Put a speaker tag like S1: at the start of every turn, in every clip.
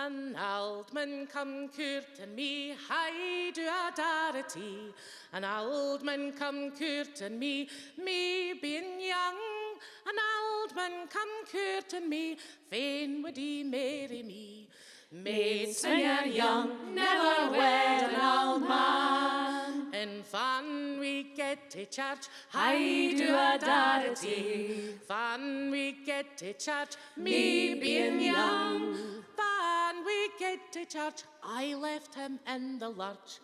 S1: An old man come courting me, hi do a darity. An old man come courting me being young. An old man come courting me, fain would he marry me. Mates, when you're young, never wed an old man. In fun we get to church, hi do a darity. Fun we get to church, me being young. Fun we get to church, I left him in the lurch.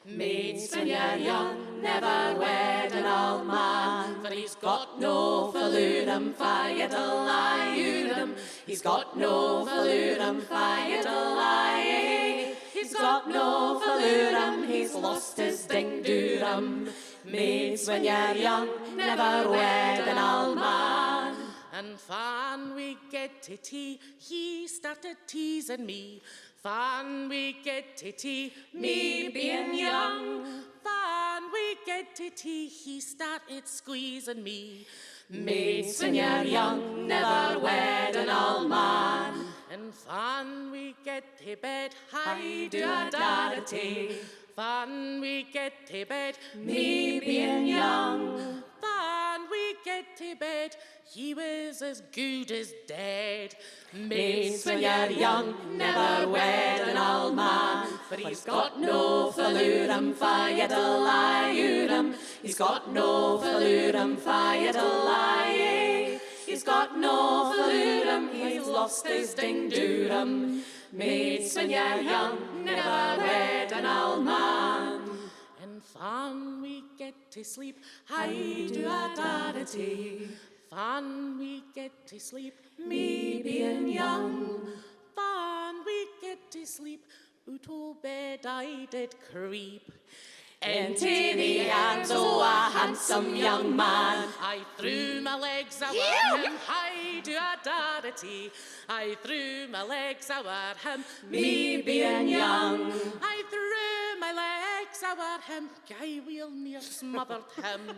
S1: Mates, when you're young, never wed an old man, for he's got no fallurum, fiddle-lie-udum. He's got no fallurum, fiddle-lie. He's got no fallurum, he's lost his ding-doorum. Mates, when you're young, never wed an old man. And fan we get to tea, he started teasing me. Fan we get to tea, me being young. Fan we get to tea, he started squeezing me. Mates, when you're young, never wed an old man. And fan we get to bed, hi do a darity. Fan we get to bed, me being young. Fan we get to bed, he was as good as dead. Mates, when you're young, never wed an old man, for he's got no fallurum, fiddle-lie-udum. He's got no fallurum, fiddle-lie. He's got no fallurum, he's lost his ding-doorum. Mates, when you're young, never wed an old man. And fan we get to sleep, hi do a darity. Fan we get to sleep, me being young. Fan we get to sleep, out o' bed I did creep. Into the arms o' a handsome young man, I threw my legs around him, hi do a darity. I threw my legs around him, me being young. I threw my legs around him, Guy wheel near smothered him.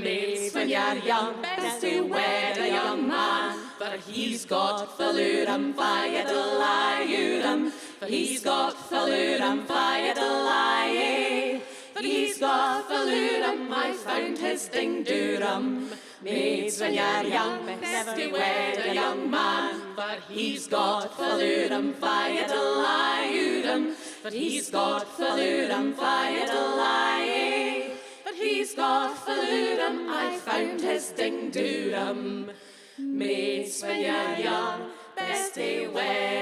S1: Mates, when you're young, best to wed a young man, for he's got fallurum, fiddle-lie-udum. For he's got fallurum, fiddle-lie. For he's got fallurum, I found his ding-doorum. Mates, when you're young, best to wed a young man, for he's got fallurum, fiddle-lie-udum. For he's got fallurum, fiddle-lie. For he's got fallurum, I found his ding-doorum. Mates, when you're young, best to wed